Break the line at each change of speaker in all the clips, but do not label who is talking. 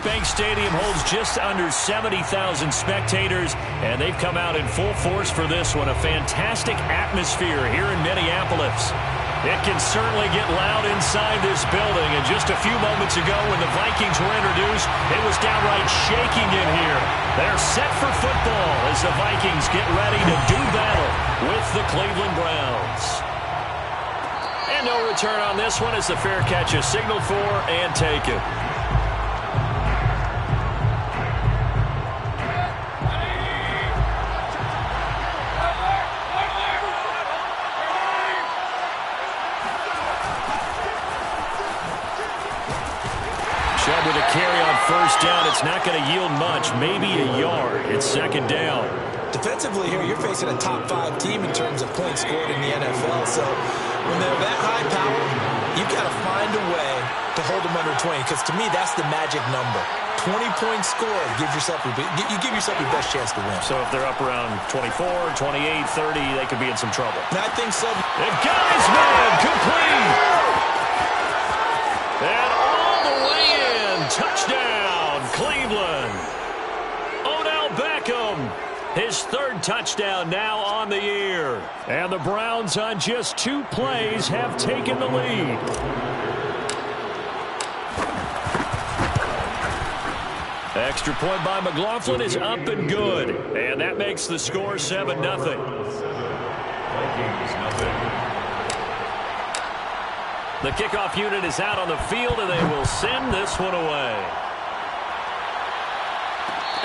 Bank Stadium holds just under 70,000 spectators, and they've come out in full force for this one. A fantastic atmosphere here in Minneapolis. It can certainly get loud inside this building, and just a few moments ago when the Vikings were introduced, it was downright shaking in here. They're set for football as the Vikings get ready to do battle with the Cleveland Browns. And no return on this one as the fair catch is signaled for and taken. With a carry on first down, it's not going to yield much, maybe a yard. It's second down.
Defensively here, you're facing a top 5 team in terms of points scored in the NFL. So when they're that high power, you've got to find a way to hold them under 20, because to me, that's the magic number. 20 points scored, you give yourself your best chance to win.
So if they're up around 24, 28, 30, they could be in some trouble.
And I think so.
They've got his man complete. And all the way in. Touchdown, Cleveland. Odell Beckham, his 3rd touchdown now on the year. And the Browns on just 2 plays have taken the lead. Extra point by McLaughlin is up and good. And that makes the score 7-0. The kickoff unit is out on the field, and they will send this one away.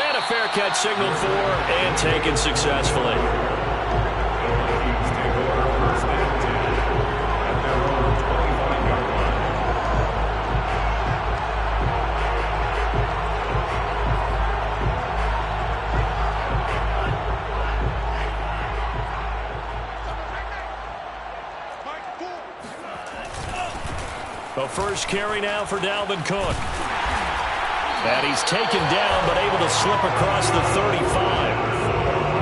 And a fair catch signaled for and taken successfully. The first carry now for Dalvin Cook. And he's taken down, but able to slip across the 35.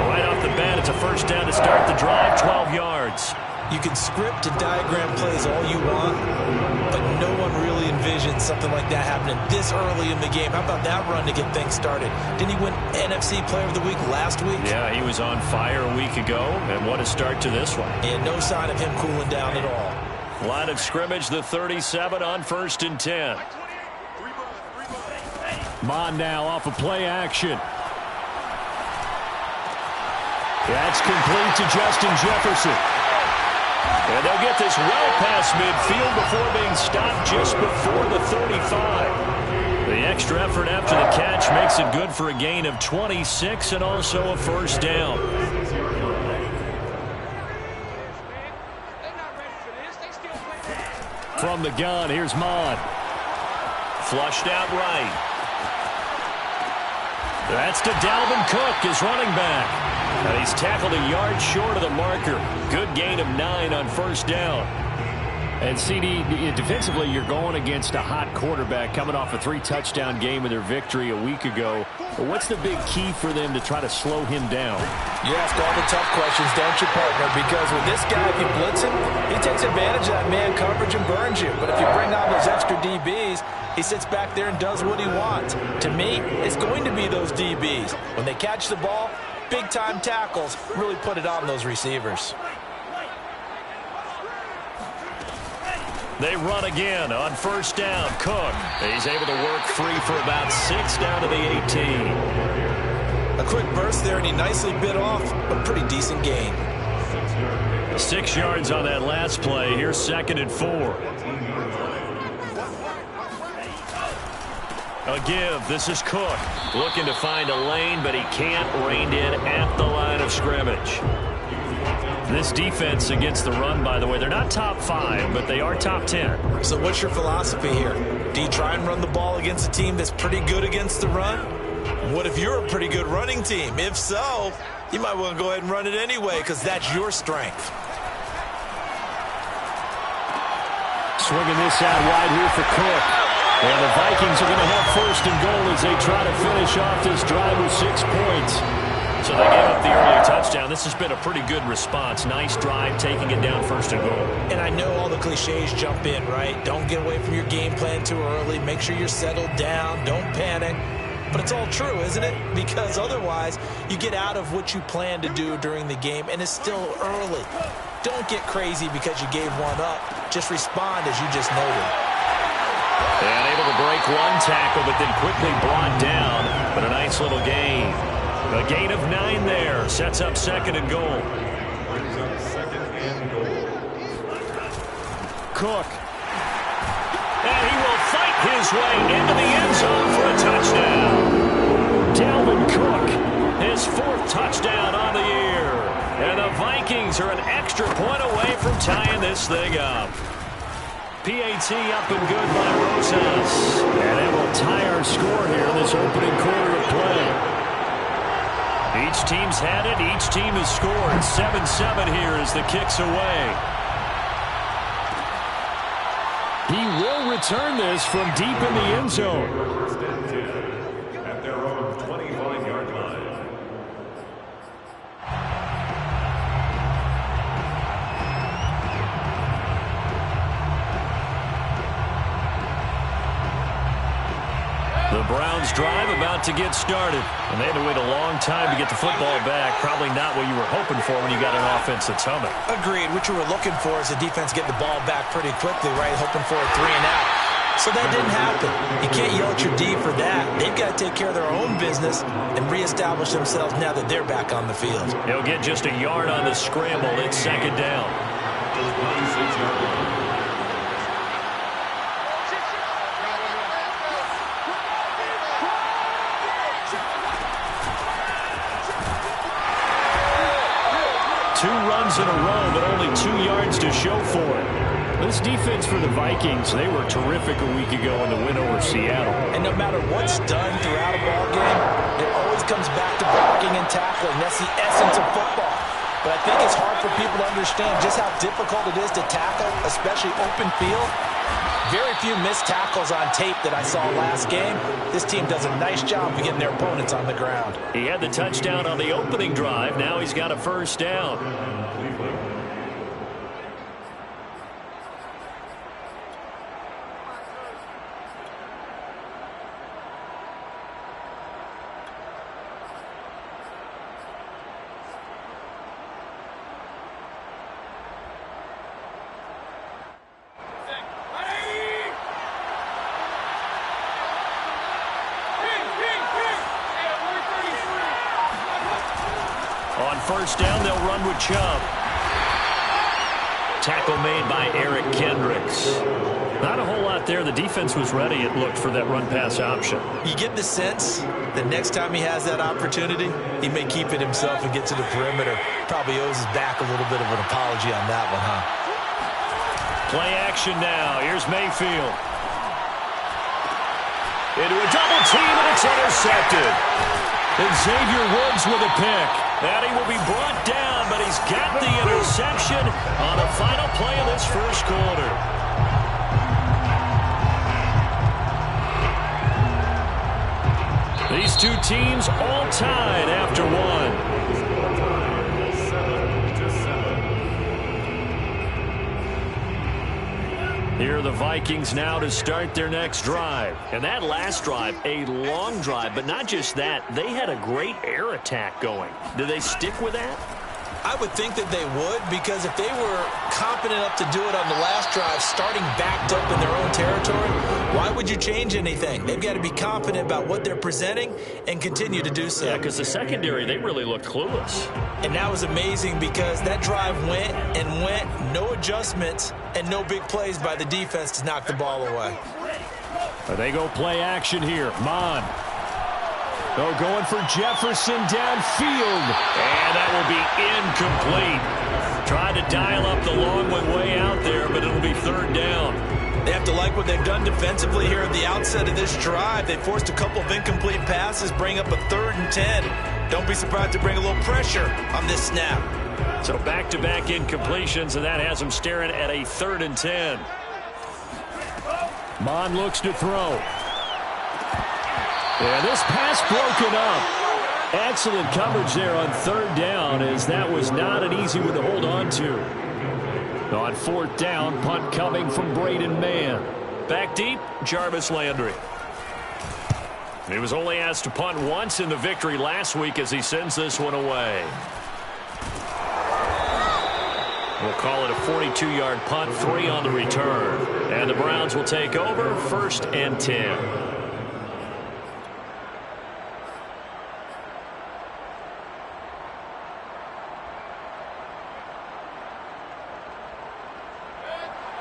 Right off the bat, it's a first down to start the drive, 12 yards.
You can script and diagram plays all you want, but no one really envisions something like that happening this early in the game. How about that run to get things started? Didn't he win NFC Player of the Week last week?
Yeah, he was on fire a week ago, and what a start to this one.
And no sign of him cooling down at all.
Line of scrimmage, the 37 on 1st and 10. Mon now off of play action. That's complete to Justin Jefferson. And they'll get this well past midfield before being stopped just before the 35. The extra effort after the catch makes it good for a gain of 26 and also a first down. From the gun, here's Mon. Flushed out right. That's to Dalvin Cook, his running back. And he's tackled a yard short of the marker. Good gain of 9 on first down. And CD, defensively, you're going against a hot quarterback coming off a 3-touchdown game in their victory a week ago. But what's the big key for them to try to slow him down?
You ask all the tough questions, don't you, partner? Because with this guy, if you blitz him, he takes advantage of that man coverage and burns you. But if you bring on those extra DBs, he sits back there and does what he wants. To me, it's going to be those DBs. When they catch the ball, big-time tackles really put it on those receivers.
They run again on first down. Cook, he's able to work free for about 6 down to the 18.
A quick burst there, and he nicely bit off a pretty decent gain.
6 yards on that last play. Here's 2nd and 4. A give. This is Cook. Looking to find a lane, but he can't. Reined in at the line of scrimmage. This defense against the run, by the way, they're not top 5, but they are top 10.
So what's your philosophy here? Do you try and run the ball against a team that's pretty good against the run? What if you're a pretty good running team? If so, you might want to go ahead and run it anyway, because that's your strength.
Swinging this out wide here for Cook. And the Vikings are going to have 1st and goal as they try to finish off this drive with 6 points. So they gave up the early touchdown. This has been a pretty good response. Nice drive, taking it down 1st and goal.
And I know all the cliches jump in, right? Don't get away from your game plan too early. Make sure you're settled down. Don't panic. But it's all true, isn't it? Because otherwise, you get out of what you plan to do during the game, and it's still early. Don't get crazy because you gave one up. Just respond as you just noted.
And able to break one tackle, but then quickly brought down. But a nice little gain. A gain of 9 there. Sets up 2nd and goal. Cook. And he will fight his way into the end zone for a touchdown. Dalvin Cook, his 4th touchdown on the year. And the Vikings are an extra point away from tying this thing up. PAT up and good by Rosas. And it will tie our score here in this opening quarter of play. Each team's had it. Each team has scored. 7-7 here as the kick's away. He will return this from deep in the end zone.
At their own 25-yard line.
The Browns drive about to get started. And they had to wait a long time to get the football back. Probably not what you were hoping for when you got an offense that's humming.
Agreed. What you were looking for is the defense getting the ball back pretty quickly, right? Hoping for a 3 and out. So that didn't happen. You can't yell at your D for that. They've got to take care of their own business and reestablish themselves now that they're back on the field.
They'll get just a yard on the scramble. It's 2nd down. Two runs in a row, but only 2 yards to show for it. This defense for the Vikings, they were terrific a week ago in the win over Seattle.
And no matter what's done throughout a ball game, it always comes back to blocking and tackling. That's the essence of football. But I think it's hard for people to understand just how difficult it is to tackle, especially open field. Very few missed tackles on tape that I saw last game. This team does a nice job of getting their opponents on the ground.
He had the touchdown on the opening drive. Now he's got a 1st down. On 1st down, they'll run with Chubb. Tackle made by Eric Kendricks. Not a whole lot there. The defense was ready, it looked, for that run-pass option.
You get the sense that next time he has that opportunity, he may keep it himself and get to the perimeter. Probably owes his back a little bit of an apology on that one, huh?
Play action now. Here's Mayfield. Into a double team, and it's intercepted. And Xavier Woods with a pick. And he will be brought down, but he's got the interception on the final play of this 1st quarter. These two teams all tied after 1. Here are the Vikings now to start their next drive. And that last drive, a long drive, but not just that. They had a great air attack going. Do they stick with that?
I would think that they would, because if they were confident enough to do it on the last drive, starting backed up in their own territory, why would you change anything? They've got to be confident about what they're presenting and continue to do so.
Yeah, because the secondary, they really looked clueless.
And that was amazing because that drive went and went, no adjustments, and no big plays by the defense to knock the ball away.
They go play action here. Mon. Oh, going for Jefferson downfield. And that will be incomplete. Tried to dial up the long one way out there, but it'll be 3rd down.
They have to like what they've done defensively here at the outset of this drive. They forced a couple of incomplete passes, bring up a 3rd and 10. Don't be surprised to bring a little pressure on this snap.
So back-to-back incompletions, and that has them staring at a 3rd and 10. Mon looks to throw. And this pass broken up. Excellent coverage there on third down, as that was not an easy one to hold on to. On fourth down, punt coming from Braden Mann. Back deep, Jarvis Landry. He was only asked to punt once in the victory last week as he sends this one away. We'll call it a 42-yard punt, 3 on the return. And the Browns will take over, 1st and 10.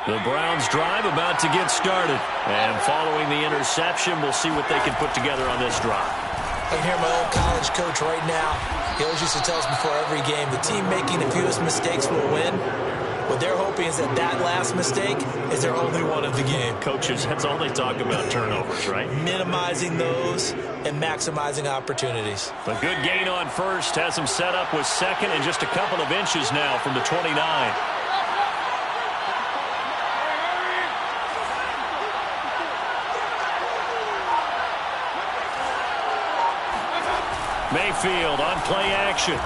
The Browns drive about to get started. And following the interception, we'll see what they can put together on this drive.
I can hear my old college coach right now. He always used to tell us before every game, the team making the fewest mistakes will win. What they're hoping is that that last mistake is their only one of the game.
Coaches, that's all they talk about, turnovers, right?
Minimizing those and maximizing opportunities.
A good gain on first has him set up with second and just a couple of inches now from the 29. Mayfield on play action.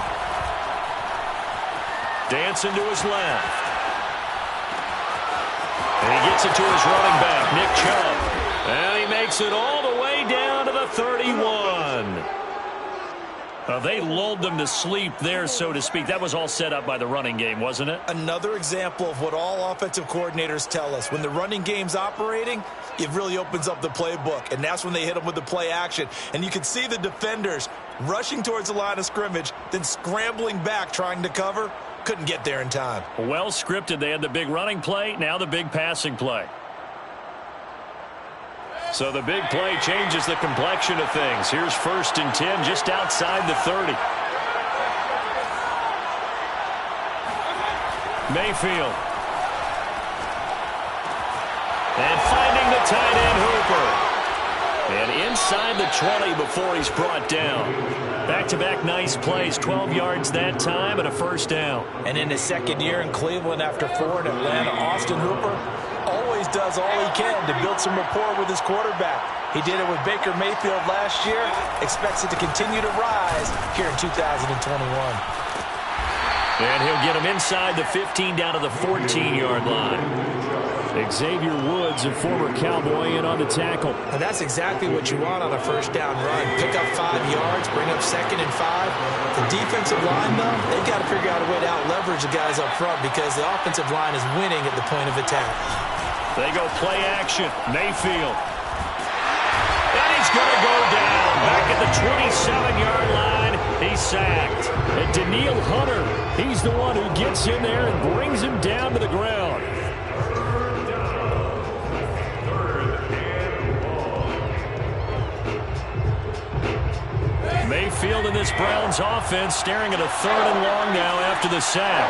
Dancing to his left. And he gets it to his running back, Nick Chubb. And he makes it all the way down to the 31. They lulled them to sleep there, so to speak. That was all set up by the running game, wasn't it?
Another example of what all offensive coordinators tell us. When the running game's operating, it really opens up the playbook. And that's when they hit them with the play action. And you can see the defenders rushing towards the line of scrimmage, then scrambling back trying to cover. Couldn't get there in time.
Well scripted. They had the big running play, now the big passing play. So the big play changes the complexion of things. Here's 1st and 10 just outside the 30. Mayfield. And finding the tight end Hooper. And inside the 20 before he's brought down. Back-to-back nice plays, 12 yards that time and a 1st down.
And in his second year in Cleveland after 4 in Atlanta, Austin Hooper always does all he can to build some rapport with his quarterback. He did it with Baker Mayfield last year. Expects it to continue to rise here in 2021.
And he'll get him inside the 15 down to the 14-yard line. Xavier Woods, a former Cowboy, in on the tackle.
And that's exactly what you want on a 1st down run. Pick up 5 yards, bring up 2nd and 5. The defensive line, though, they've got to figure out a way to out-leverage the guys up front because the offensive line is winning at the point of attack.
They go play action. Mayfield. And he's going to go down. Back at the 27-yard line. He's sacked. And Daniil Hunter, he's the one who gets in there and brings him down to the ground. Mayfield in this Browns offense staring at a 3rd and long now after the sack.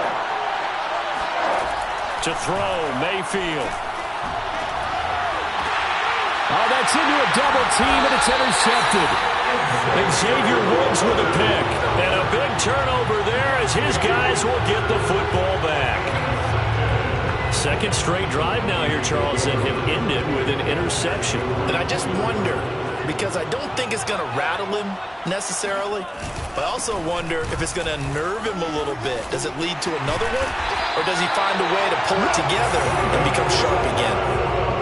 To throw, Mayfield. Oh, that's into a double team, and it's intercepted. Xavier Woods with a pick. And a big turnover there as his guys will get the football back. 2nd straight drive now here, Charles, that have ended with an interception.
And I just wonder, because I don't think it's going to rattle him necessarily, but I also wonder if it's going to unnerve him a little bit. Does it lead to another one, or does he find a way to pull it together and become sharp again?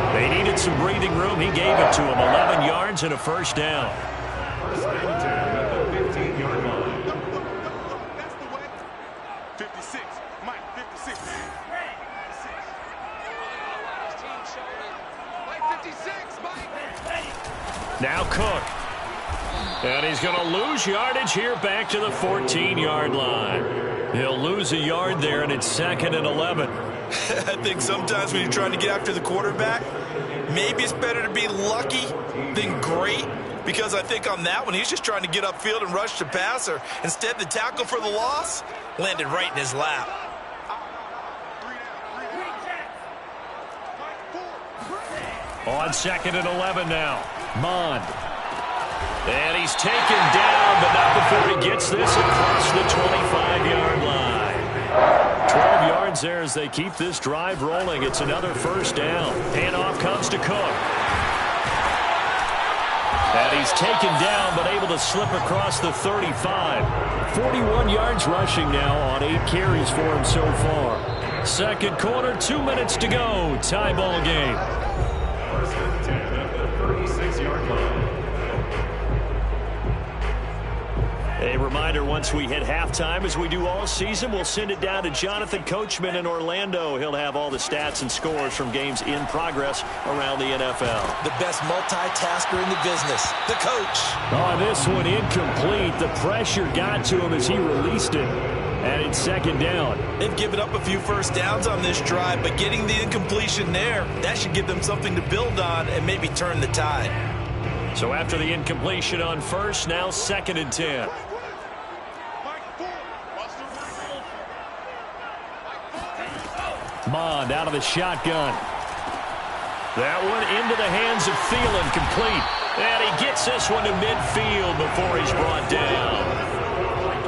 They needed some breathing room. He gave it to him. 11 yards and a 1st down.
15-yard line.
That's the way. 56. Mike, 56. Mike, 56. Mike.
Now Cook. And he's going to lose yardage here back to the 14-yard line. He'll lose a yard there, and it's 2nd and 11.
I think sometimes when you're trying to get after the quarterback, maybe it's better to be lucky than great, because I think on that one, he's just trying to get upfield and rush the passer. Instead, the tackle for the loss landed right in his lap.
On 2nd and 11 now. Mond. And he's taken down, but not before he gets this across the 25-yard line. 12 yards there as they keep this drive rolling. It's another 1st down. Handoff comes to Cook. And he's taken down, but able to slip across the 35. 41 yards rushing now on 8 carries for him so far. Second quarter, 2 minutes to go. Tie ball game.
First and 10 at the 36-yard line.
A reminder, once we hit halftime, as we do all season, we'll send it down to Jonathan Coachman in Orlando. He'll have all the stats and scores from games in progress around the NFL.
The best multitasker in the business, the coach.
On this one, incomplete. The pressure got to him as he released it. And it's second down.
They've given up a few first downs on this drive, but getting the incompletion there, that should give them something to build on and maybe turn the tide.
So after the incompletion on first, now second and 10. Mond out of the shotgun. That one into the hands of Thielen, complete. And he gets this one to midfield before he's brought down.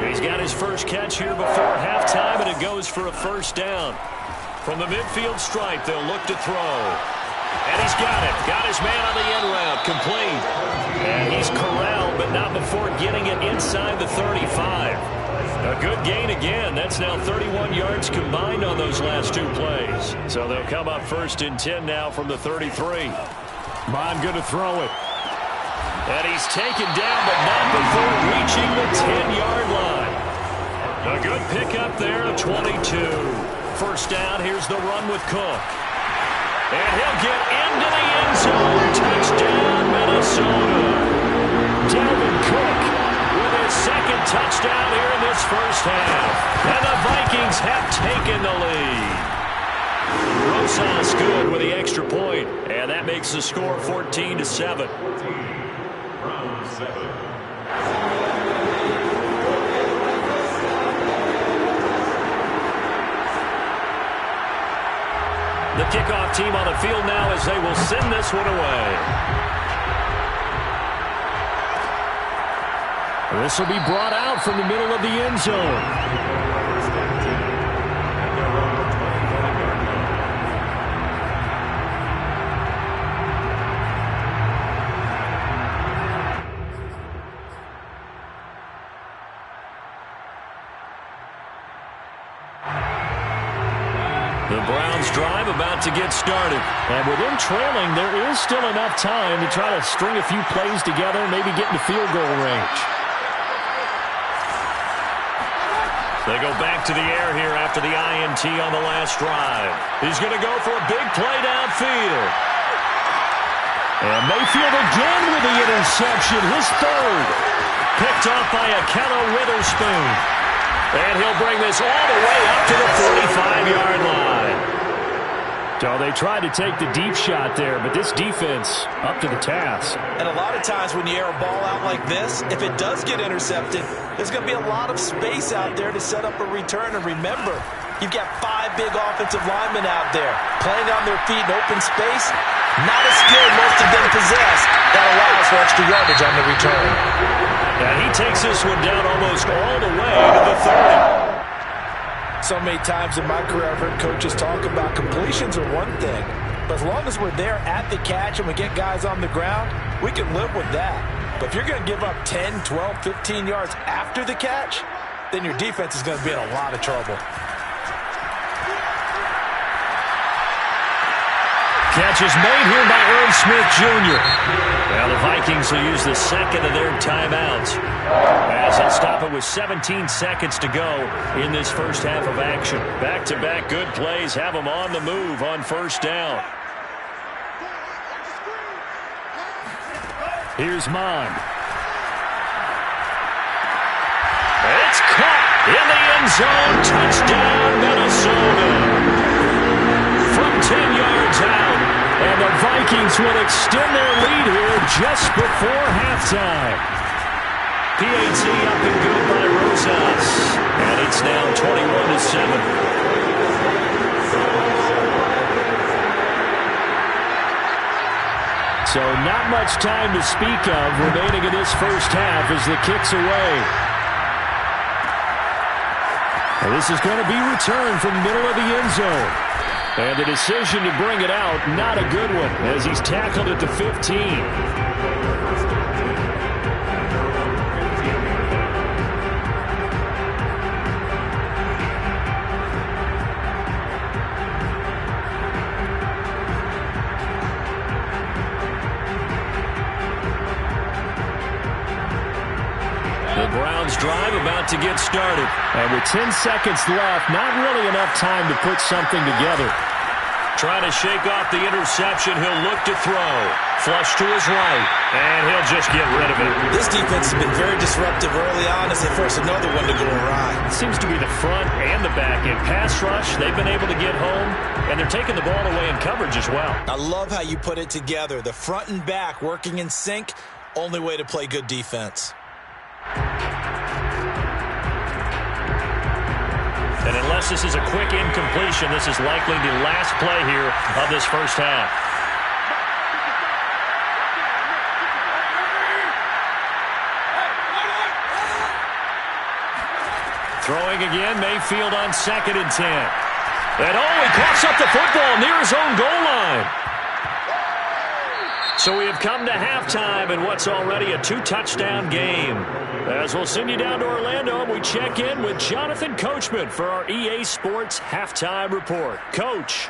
He's got his first catch here before halftime, and it goes for a first down. From the midfield stripe, they'll look to throw. And he's got it. Got his man on the end route, complete. And he's corralled, but not before getting it inside the 35. A good gain again. That's now 31 yards combined on those last 2 plays. So they'll come up first and 10 now from the 33. Mond going to throw it. And he's taken down, but not before reaching the 10-yard line. A good pickup there, 22. First down, here's the run with Cook. And he'll get into the end zone. Touchdown, Minnesota. Dalvin Cook with his second touchdown here in this first half. And the Vikings have taken the lead. Rosas good with the extra point. And that makes the score 14-7.
Round 7.
The kickoff team on the field now as they will send this one away. This will be brought out from the middle of the end zone. The Browns drive about to get started. And with them trailing, there is still enough time to try to string a few plays together and maybe get into field goal range. They go back to the air here after the INT on the last drive. He's going to go for a big play downfield. And Mayfield again with the interception, his third. Picked off by Akello Witherspoon. And he'll bring this all the way up to the 45-yard line. So they tried to take the deep shot there, but this defense up to the task.
And a lot of times when you air a ball out like this, if it does get intercepted, there's going to be a lot of space out there to set up a return. And remember, you've got 5 big offensive linemen out there playing on their feet in open space. Not a skill most of them possess. That allows for extra yardage on the return.
And he takes this one down almost all the way to the 30.
So many times in my career I've heard coaches talk about completions are one thing. But as long as we're there at the catch and we get guys on the ground, we can live with that. But if you're going to give up 10, 12, 15 yards after the catch, then your defense is going to be in a lot of trouble.
Catch is made here by Irv Smith Jr. Well, the Vikings will use the second of their timeouts as they'll stop it with 17 seconds to go in this first half of action. Back-to-back good plays have them on the move on first down. Here's Mond. It's caught in the end zone. Touchdown, Minnesota. From 10 yards out. And the Vikings will extend their lead here just before halftime. PAT up and good by Rosas. And it's now 21-7. So not much time to speak of remaining in this first half as the kick's away. And this is going to be returned from the middle of the end zone. And the decision to bring it out, not a good one, as he's tackled at the 15. Browns drive about to get started.
And with 10 seconds left, not really enough time to put something together.
Trying to shake off the interception. He'll look to throw. Flush to his right. And he'll just get rid of it.
This defense has been very disruptive early on as they force another one to go awry.
It seems to be the front and the back end. Pass rush, they've been able to get home. And they're taking the ball away in coverage as well.
I love how you put it together. The front and back working in sync. Only way to play good defense.
And unless this is a quick incompletion, this is likely the last play here of this first half. Throwing again, Mayfield on 2nd and 10. And he coughs up the football near his own goal line. So we have come to halftime in what's already a 2-touchdown game. As we'll send you down to Orlando, we check in with Jonathan Coachman for our EA Sports Halftime Report. Coach.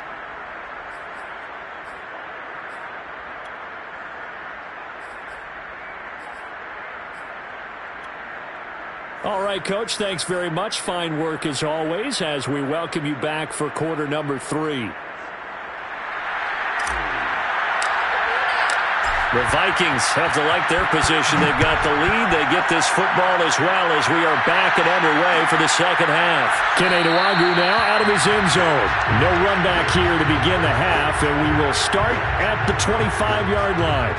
All right, Coach, thanks very much. Fine work as always as we welcome you back for quarter number 3.
The Vikings have to like their position. They've got the lead. They get this football as well as we are back and underway for the second half.
Kene Nwangwu now out of his end zone. No run back here to begin the half, and we will start at the 25-yard line.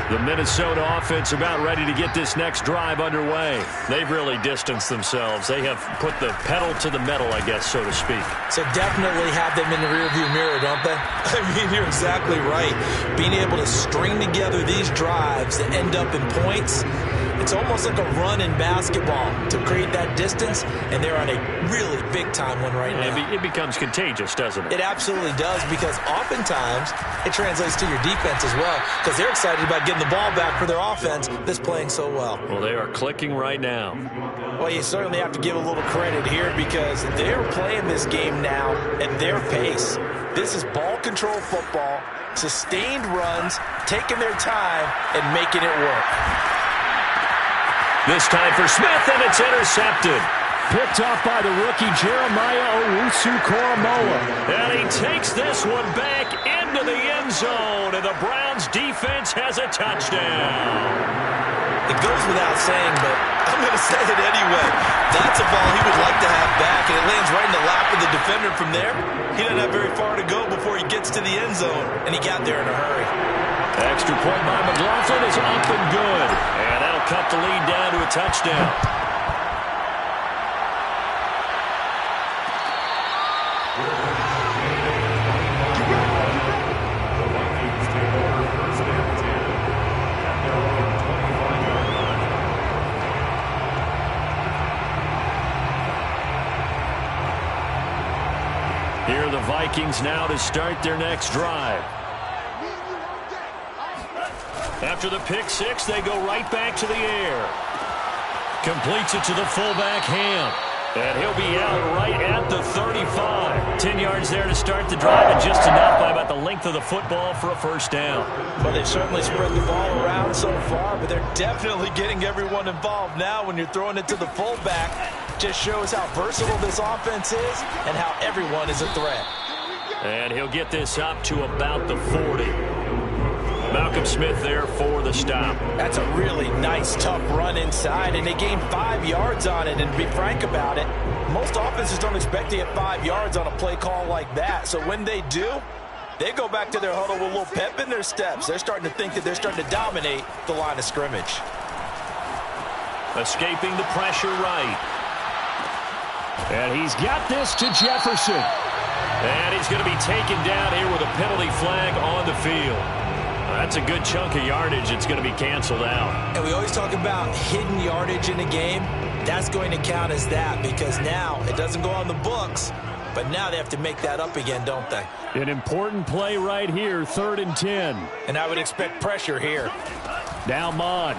The Minnesota offense about ready to get this next drive underway. They've really distanced themselves. They have put the pedal to the metal, I guess, so to speak.
So definitely have them in the rearview mirror, don't they? I mean, you're exactly right. Being able to string together these drives that end up in points, it's almost like a run in basketball to create that distance, and they're on a really big-time one right now.
It becomes contagious, doesn't it?
It absolutely does, because oftentimes it translates to your defense as well, because they're excited about getting the ball back for their offense that's playing so well.
Well, they are clicking right now.
Well, you certainly have to give a little credit here because they're playing this game now at their pace. This is ball control football, sustained runs, taking their time, and making it work.
This time for Smith, and it's intercepted.
Picked off by the rookie Jeremiah Owusu-Koramoah.
And he takes this one back into the end zone, and the Browns defense has a touchdown.
It goes without saying, but I'm going to say it anyway. That's a ball he would like to have back, and it lands right in the lap of the defender from there. He doesn't have very far to go before he gets to the end zone, and he got there in a hurry.
Extra point by McLaughlin is up and good. And that'll cut the lead down to a touchdown. Here are the Vikings now to start their next drive. After the pick six, they go right back to the air. Completes it to the fullback, Ham. And he'll be out right at the 35. 10 yards there to start the drive, and just enough by about the length of the football for a first down.
Well, they've certainly spread the ball around so far, but they're definitely getting everyone involved now when you're throwing it to the fullback. Just shows how versatile this offense is and how everyone is a threat.
And he'll get this up to about the 40. Malcolm Smith there for the stop.
That's a really nice, tough run inside, and they gained 5 yards on it. And to be frank about it, most offenses don't expect to get 5 yards on a play call like that. So when they do, they go back to their huddle with a little pep in their steps. They're starting to think that they're starting to dominate the line of scrimmage.
Escaping the pressure right.
And he's got this to Jefferson.
And he's going to be taken down here with a penalty flag on the field. That's a good chunk of yardage. It's going to be canceled out.
And we always talk about hidden yardage in a game. That's going to count as that because now it doesn't go on the books, but now they have to make that up again, don't they?
An important play right here, 3rd and 10.
And I would expect pressure here.
Now Mon.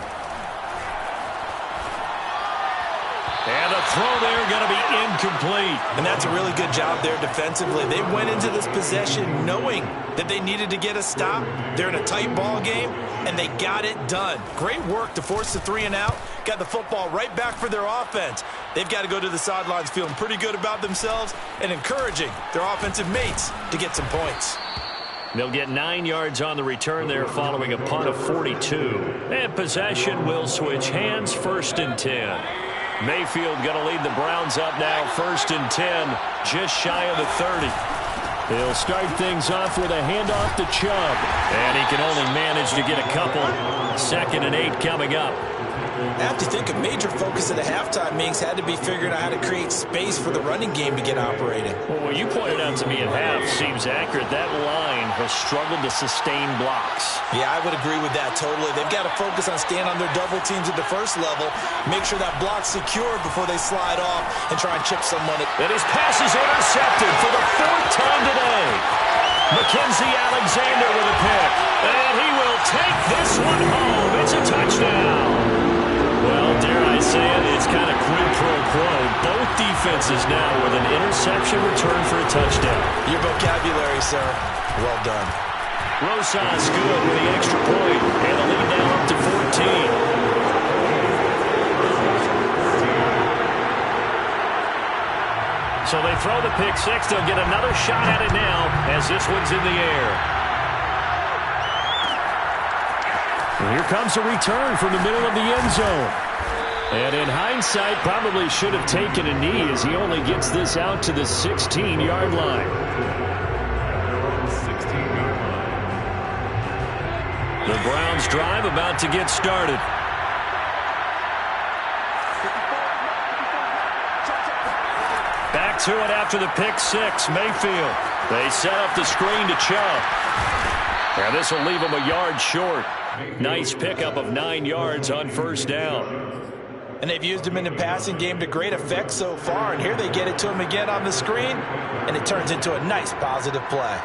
And the throw there going to be incomplete.
And that's a really good job there defensively. They went into this possession knowing that they needed to get a stop. They're in a tight ball game, and they got it done. Great work to force the 3 and out. Got the football right back for their offense. They've got to go to the sidelines feeling pretty good about themselves and encouraging their offensive mates to get some points.
They'll get 9 yards on the return there following a punt of 42. And possession will switch hands, 1st and 10. Mayfield going to lead the Browns up now, 1st and 10, just shy of the 30. He'll start things off with a handoff to Chubb. And he can only manage to get a couple. 2nd and 8 coming up.
I have to think a major focus of the halftime meetings had to be figuring out how to create space for the running game to get operating.
Well, what you pointed out to me at half seems accurate. That line has struggled to sustain blocks.
Yeah, I would agree with that totally. They've got to focus on staying on their double teams at the first level, make sure that block's secure before they slide off and try and chip someone.
And his pass is intercepted for the 4th time today. Mackenzie Alexander with a pick. And he will take this one home. It's a touchdown. Well, dare I say it, it's kind of quid pro quo. Both defenses now with an interception return for a touchdown.
Your vocabulary, sir. Well done.
Rosas good with the extra point, and the lead now up to 14. So they throw the pick 6. They'll get another shot at it now as this one's in the air. And here comes a return from the middle of the end zone. And in hindsight, probably should have taken a knee as he only gets this out to the 16-yard line.
16-yard line.
The Browns drive about to get started. Back to it after the pick 6. Mayfield. They set up the screen to Chubb. And this will leave him a yard short. Nice pickup of 9 yards on 1st down.
And they've used him in the passing game to great effect so far. And here they get it to him again on the screen. And it turns into a nice positive play.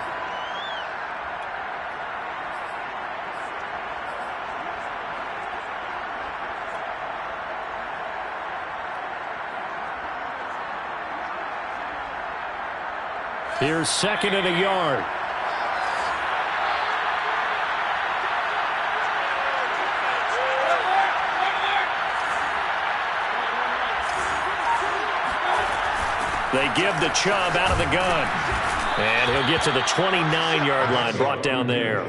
Here's 2nd and a yard. They give the Chubb out of the gun. And he'll get to the 29-yard line, brought down there.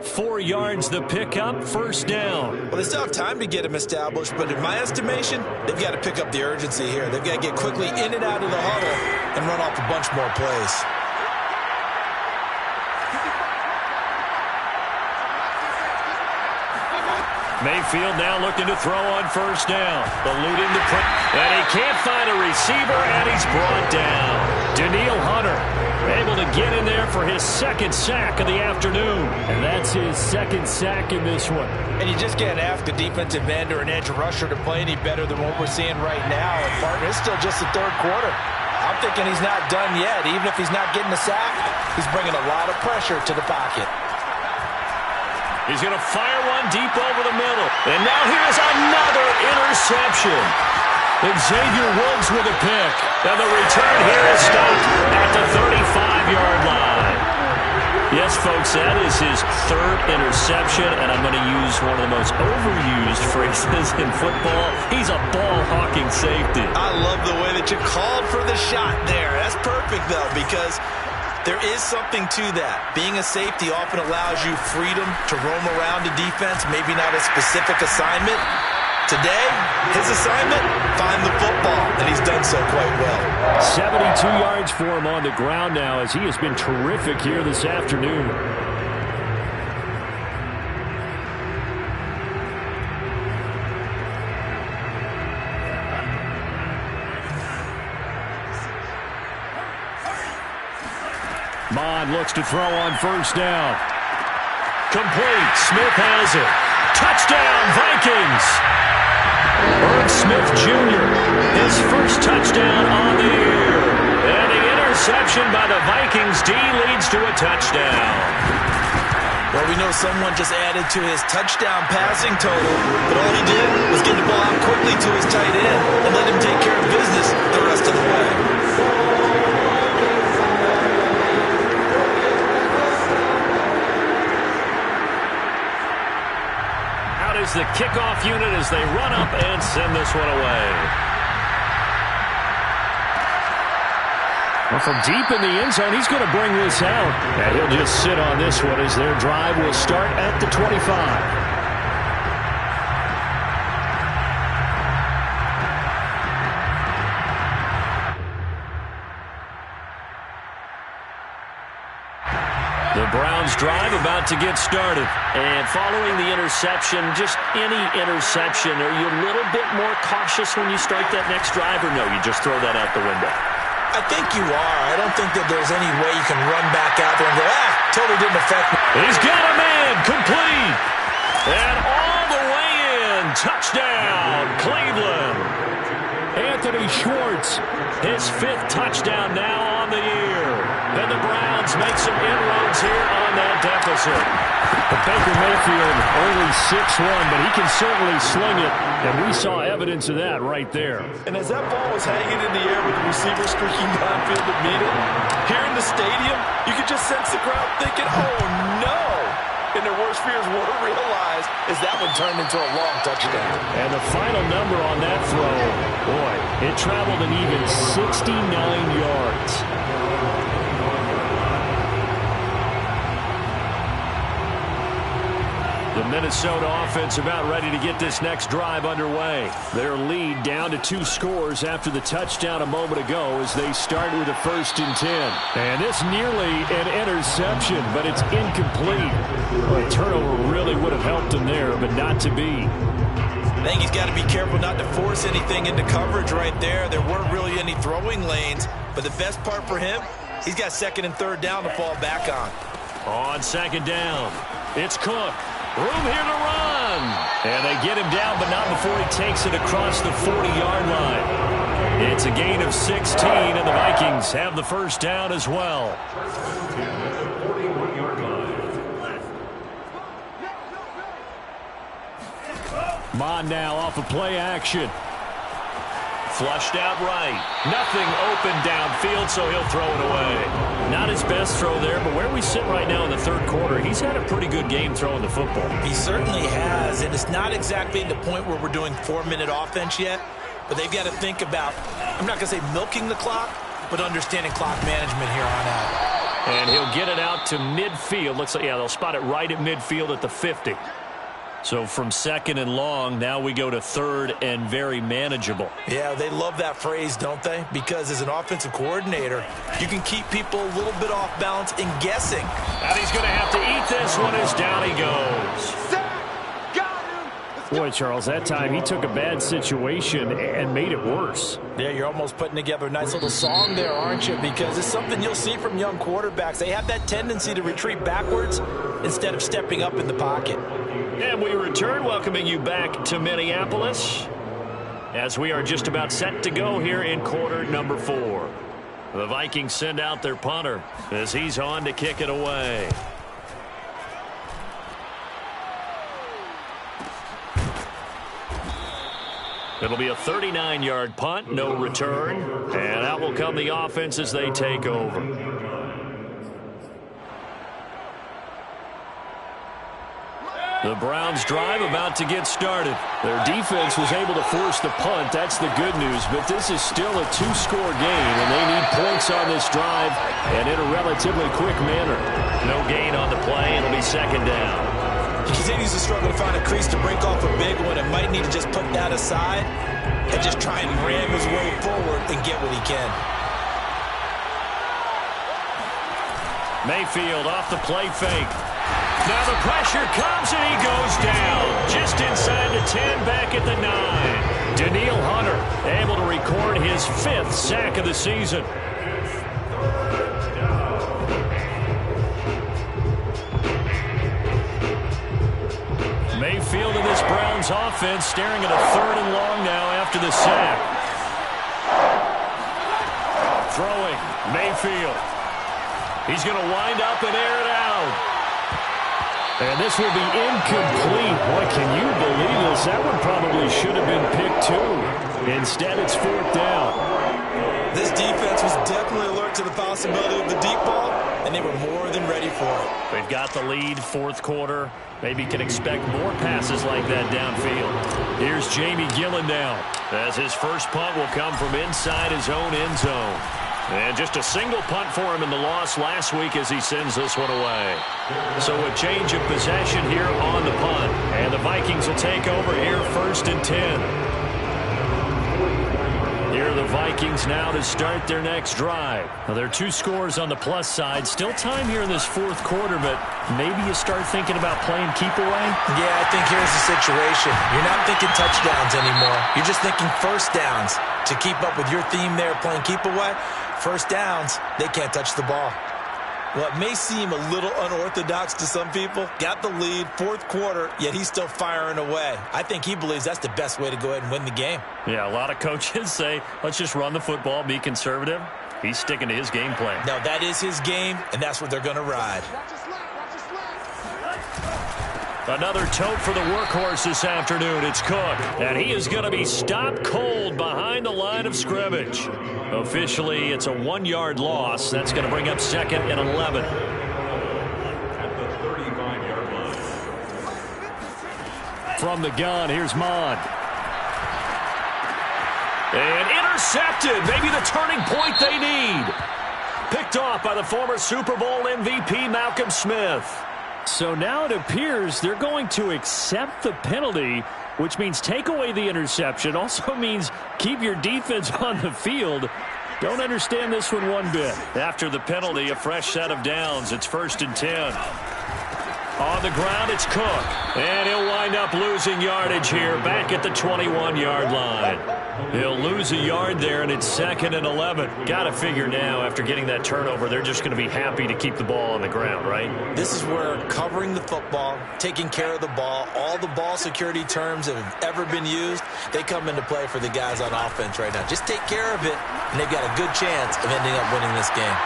4 yards the pickup, 1st down.
Well, they still have time to get him established, but in my estimation, they've got to pick up the urgency here. They've got to get quickly in and out of the huddle and run off a bunch more plays.
Mayfield now looking to throw on 1st down. Eluding the press. And he can't find a receiver, and he's brought down. Daniil Hunter able to get in there for his 2nd sack of the afternoon.
And that's his 2nd sack in this one.
And you just can't ask a defensive end or an edge rusher to play any better than what we're seeing right now. And partner, it's still just the 3rd quarter. I'm thinking he's not done yet. Even if he's not getting a sack, he's bringing a lot of pressure to the pocket.
He's going to fire one deep over the middle. And now here's another interception. Xavier Woods with a pick. And the return here is stopped at the 35-yard line. Yes, folks, that is his 3rd interception, and I'm going to use one of the most overused phrases in football. He's a ball-hawking safety.
I love the way that you called for the shot there. That's perfect, though, because there is something to that. Being a safety often allows you freedom to roam around the defense, maybe not a specific assignment. Today, his assignment, find the football, and he's done so quite well.
72 yards for him on the ground now as he has been terrific here this afternoon. Mond looks to throw on 1st down.
Complete. Smith has it. Touchdown, Vikings. Irv Smith Jr., his 1st touchdown on the year. And the interception by the Vikings D leads to a touchdown.
Well, we know someone just added to his touchdown passing total, but all he did was get the ball out quickly to his tight end and let him take care of business the rest of the way.
Out is the kickoff unit as they run up and send this one away. Well, from deep in the end zone, he's going to bring this out. And he'll just sit on this one as their drive will start at the 25. The Browns drive about to get started. And following the interception, just any interception, are you a little bit more cautious when you start that next drive, or no, you just throw that out the window?
I think you are. I don't think that there's any way you can run back out there and go, totally didn't affect me.
He's got a man, complete. And all the way in, touchdown, Cleveland. Anthony Schwartz, his 5th touchdown now on the year. And the Browns make some inroads here on that deficit. But Baker Mayfield only 6'1", but he can certainly sling it, and we saw evidence of that right there.
And as that ball was hanging in the air with the receiver streaking downfield to meet it, here in the stadium, you could just sense the crowd thinking, oh no! And their worst fears were realized as that one turned into a long touchdown.
And the final number on that throw, boy, it traveled an even 69 yards. The Minnesota offense about ready to get this next drive underway. Their lead down to 2 scores after the touchdown a moment ago as they start with a 1st and 10. And this nearly an interception, but it's incomplete. Well, a turnover really would have helped him there, but not to be.
I think he's got to be careful not to force anything into coverage right there. There weren't really any throwing lanes, but the best part for him, he's got 2nd and 3rd down to fall back on.
On 2nd down, it's Cook. Room here to run. And they get him down, but not before he takes it across the 40-yard line. It's a gain of 16, and the Vikings have the 1st down as well. Mon now off of play action. Flushed out right. Nothing open downfield, so he'll throw it away. Not his best throw there, but where we sit right now in the 3rd quarter, he's had a pretty good game throwing the football.
He certainly has, and it's not exactly the point where we're doing 4-minute offense yet, but they've got to think about, I'm not going to say milking the clock, but understanding clock management here on out.
And he'll get it out to midfield. Looks like, yeah, they'll spot it right at midfield at the 50. So from 2nd and long, now we go to 3rd and very manageable.
Yeah, they love that phrase, don't they? Because as an offensive coordinator, you can keep people a little bit off balance and guessing.
And he's going to have to eat this one as down he goes.
Boy, Charles, that time he took a bad situation and made it worse.
Yeah, you're almost putting together a nice little song there, aren't you? Because it's something you'll see from young quarterbacks. They have that tendency to retreat backwards instead of stepping up in the pocket.
And we return, welcoming you back to Minneapolis as we are just about set to go here in quarter number 4. The Vikings send out their punter as he's on to kick it away. It'll be a 39-yard punt, no return, and out will come the offense as they take over. The Browns drive about to get started. Their defense was able to force the punt. That's the good news, but this is still a 2-score game, and they need points on this drive and in a relatively quick manner. No gain on the play, and it'll be 2nd down.
He continues to struggle to find a crease to break off a big one and might need to just put that aside and just try and ram his way forward and get what he can.
Mayfield off the play fake. Now the pressure comes and he goes down. Just inside the 10, back at the 9. Daniil Hunter able to record his 5th sack of the season. Mayfield in this Browns offense staring at a 3rd and long now after the sack. Throwing, Mayfield. He's going to wind up and air it out.
And this will be incomplete. Boy, can you believe this? That one probably should have been picked too. Instead, it's fourth down.
This defense was definitely alert to the possibility of the deep ball, and they were more than ready for it.
They've got the lead, fourth quarter. Maybe can expect more passes like that downfield. Here's Jamie Gillen now, as his first punt will come from inside his own end zone. And just a single punt for him in the loss last week as he sends this one away. So a change of possession here on the punt. And the Vikings will take over here, 1st and 10. Here are the Vikings now to start their next drive. Now, there are 2 scores on the plus side. Still time here in this fourth quarter, but maybe you start thinking about playing keep away?
Yeah, I think here's the situation. You're not thinking touchdowns anymore. You're just thinking first downs. To keep up with your theme there, playing keep away, first downs, they can't touch the ball. Well, it may seem a little unorthodox to some people. Got the lead, fourth quarter, yet he's still firing away. I think he believes that's the best way to go ahead and win the game.
Yeah, a lot of coaches say, let's just run the football, be conservative. He's sticking to his game plan.
No, that is his game, and that's what they're going to ride.
Another tote for the workhorse this afternoon. It's Cook. And he is going to be stopped cold behind the line of scrimmage. Officially, it's a 1-yard loss. That's going to bring up 2nd and 11.
At the 35-yard line.
From the gun, here's Mond.
And intercepted. Maybe the turning point they need. Picked off by the former Super Bowl MVP, Malcolm Smith.
So now it appears they're going to accept the penalty, which means take away the interception. Also means keep your defense on the field. Don't understand this one bit.
After the penalty, a fresh set of downs. It's 1st and 10. On the ground, it's Cook. And he'll wind up losing yardage here back at the 21-yard line. He'll lose a yard there, and it's 2nd and 11. Got to figure now, after getting that turnover, they're just going to be happy to keep the ball on the ground, right?
This is where covering the football, taking care of the ball, all the ball security terms that have ever been used, they come into play for the guys on offense right now. Just take care of it, and they've got a good chance of ending up winning this game.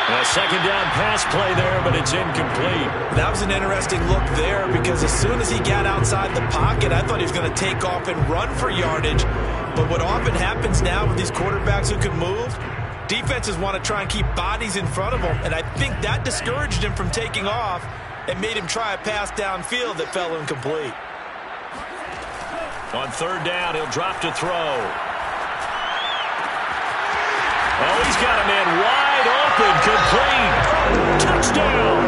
A second down pass play there, but it's incomplete.
That was an interesting look there because as soon as he got outside the pocket, I thought he was going to take off and run for yardage. But what often happens now with these quarterbacks who can move, defenses want to try and keep bodies in front of them, and I think that discouraged him from taking off and made him try a pass downfield that fell incomplete.
On 3rd down, he'll drop to throw. Oh, he's got a man wide open, complete. Touchdown.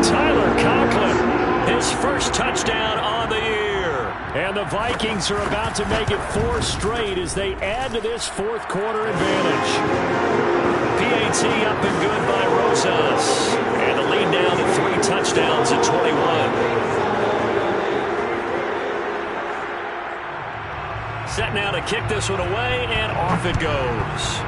Tyler Conklin, his first touchdown on the year. And the Vikings are about to make it 4 straight as they add to this fourth quarter advantage. PAT up and good by Rosas. And the lead down to 3 touchdowns at 21. Set now to kick this one away, and off it goes.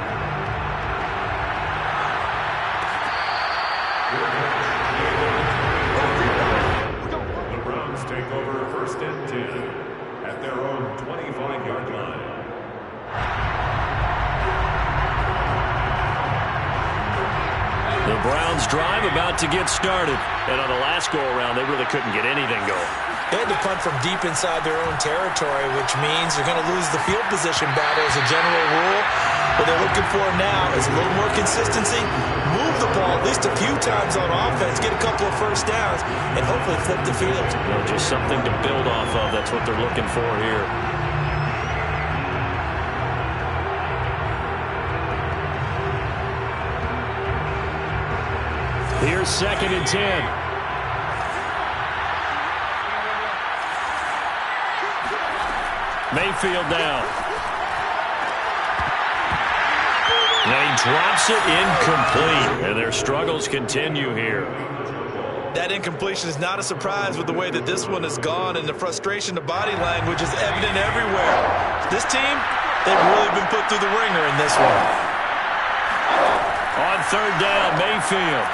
The Browns take over 1st and 10 at their own 25-yard line.
The Browns drive about to get started. And on the last go-around, they really couldn't get anything going.
They had to punt from deep inside their own territory, which means they're going to lose the field position battle as a general rule. What they're looking for now is a little more consistency, move the ball at least a few times on offense, get a couple of first downs, and hopefully flip the field.
Well, just something to build off of. That's what they're looking for here.
Here's 2nd and 10.
Mayfield down. And he drops it incomplete. And their struggles continue here.
That incompletion is not a surprise with the way that this one has gone, and the frustration, the body language is evident everywhere. This team, they've really been put through the ringer in this one.
On 3rd down, Mayfield.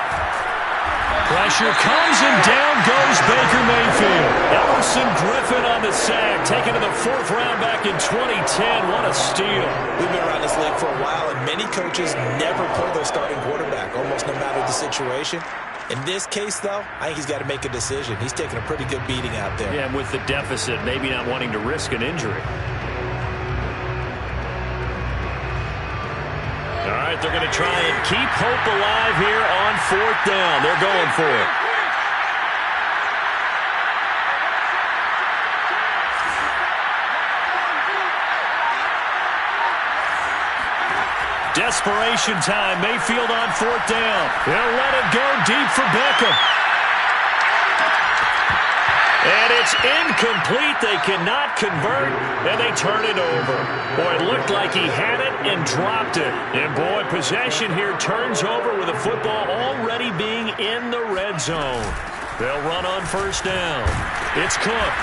Pressure comes, and down goes Baker Mayfield. Emerson Griffin on the sack, taken to the 4th round back in 2010. What a steal.
We've been around this league for a while, and many coaches never pull their starting quarterback, almost no matter the situation. In this case, though, I think he's got to make a decision. He's taking a pretty good beating out there.
Yeah, and with the deficit, maybe not wanting to risk an injury. All right, they're going to try and keep hope alive here on 4th down. They're going for it. Desperation time. Mayfield on 4th down. They'll let it go deep for Beckham. And it's incomplete. They cannot convert, and they turn it over. Boy, it looked like he had it and dropped it. And, boy, possession here turns over with the football already being in the red zone. They'll run on 1st down. It's Cook.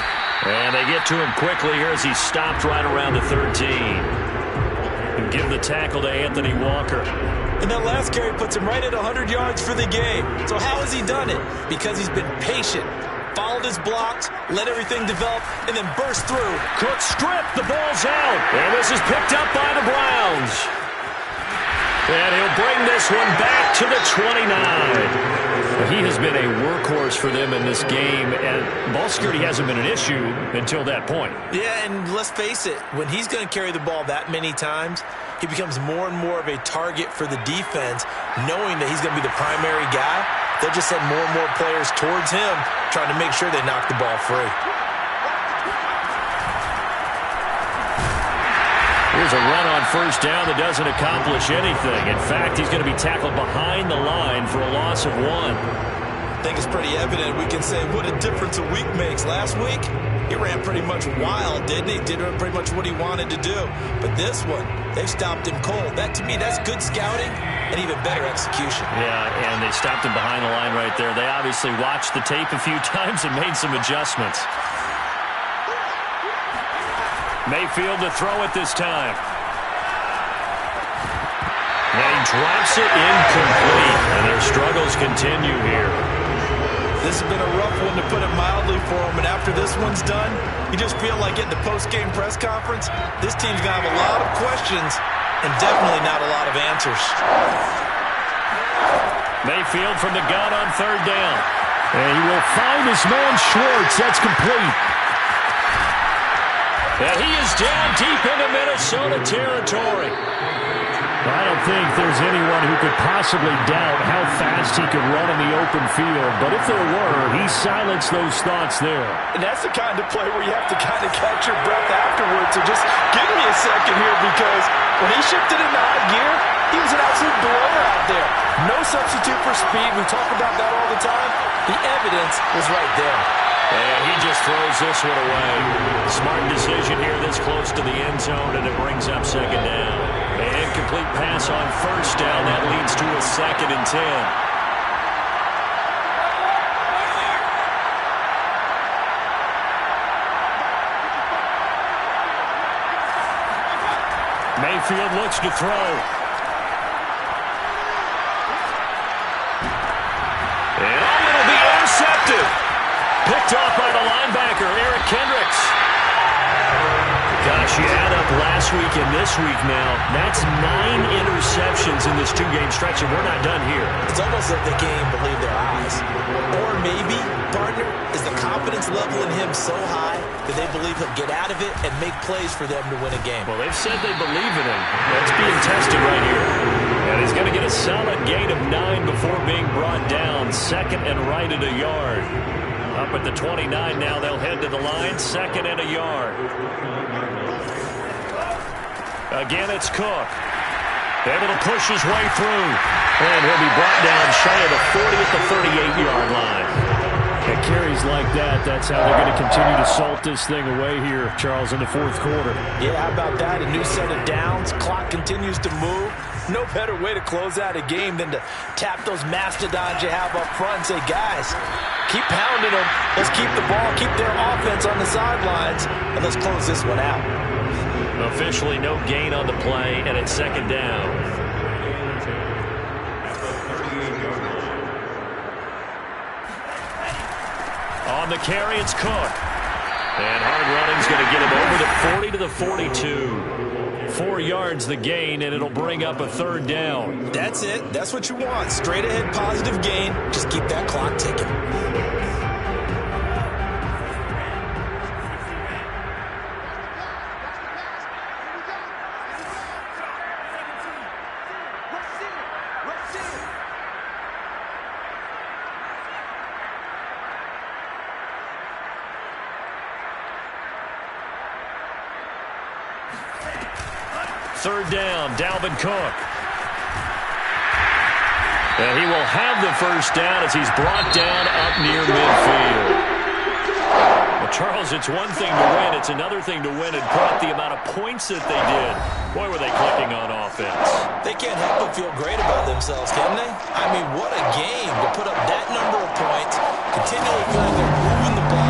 And they get to him quickly here as he's stopped right around the 13. And give the tackle to Anthony Walker.
And that last carry puts him right at 100 yards for the game. So how has he done it? Because he's been patient, followed his blocks, let everything develop, and then burst through.
Cook stripped. The ball's out. And this is picked up by the Browns. And he'll bring this one back to the 29. He has been a workhorse for them in this game, and ball security hasn't been an issue until that point.
Yeah, and let's face it, when he's going to carry the ball that many times, he becomes more and more of a target for the defense, knowing that he's going to be the primary guy. They'll just send more and more players towards him, trying to make sure they knock the ball free.
Here's a run on 1st down that doesn't accomplish anything. In fact, he's going to be tackled behind the line for a loss of 1.
I think it's pretty evident. We can say what a difference a week makes. Last week, he ran pretty much wild, didn't he? Did pretty much what he wanted to do. But this one, they stopped him cold. That, to me, that's good scouting and even better execution.
Yeah, and they stopped him behind the line right there. They obviously watched the tape a few times and made some adjustments. Mayfield to throw it this time. And he drops it incomplete. And their struggles continue here.
This has been a rough one, to put it mildly, for him. And after this one's done, you just feel like at the post-game press conference, this team's going to have a lot of questions and definitely not a lot of answers.
Mayfield from the gun on 3rd down. And he will find his man Schwartz. That's complete. And he is down deep into Minnesota territory. I don't think there's anyone who could possibly doubt how fast he could run in the open field. But if there were, he silenced those thoughts there.
And that's the kind of play where you have to kind of catch your breath afterwards. So just give me a second here, because when he shifted into high gear, he was an absolute blower out there. No substitute for speed. We talk about that all the time. The evidence was right there.
And he just throws this one away. Smart decision here this close to the end zone, and it brings up 2nd down. An incomplete pass on 1st down. That leads to a 2nd and 10. Mayfield looks to throw. And it'll be intercepted. Picked off by the linebacker, Eric Kendricks. Gosh, you add up last week and this week now. That's 9 interceptions in this 2-game stretch, and we're not done here.
It's almost like they can't even believe their eyes. Or maybe, partner, is the confidence level in him so high that they believe he'll get out of it and make plays for them to win a game.
Well, they've said they believe in him. That's being tested right here. And he's going to get a solid gain of 9 before being brought down. 2nd and right at a yard. Up at the 29 now, they'll head to the line. 2nd and a yard. Again, it's Cook. Able to push his way through. And he'll be brought down shy of the 40 at the 38-yard line. At carries like that, that's how they're going to continue to salt this thing away here, Charles, in the 4th quarter.
Yeah, how about that? A new set of downs. Clock continues to move. No better way to close out a game than to tap those mastodons you have up front and say, guys, keep pounding them. Let's keep the ball, keep their offense on the sidelines, and let's close this one out.
Officially no gain on the play, and it's 2nd down. On the carry, it's Cook. And hard running's going to get him over the 40 to the 42.
4 yards the gain, and it'll bring up a 3rd down.
That's it. That's what you want. Straight ahead positive gain. Just keep that clock ticking.
Third down, Dalvin Cook. And he will have the first down as he's brought down up near midfield. Well, Charles, it's one thing to win. It's another thing to win and put up the amount of points that they did. Boy, were they clicking on offense.
They can't help but feel great about themselves, can they? I mean, what a game to put up that number of points, continually feel like they're moving the ball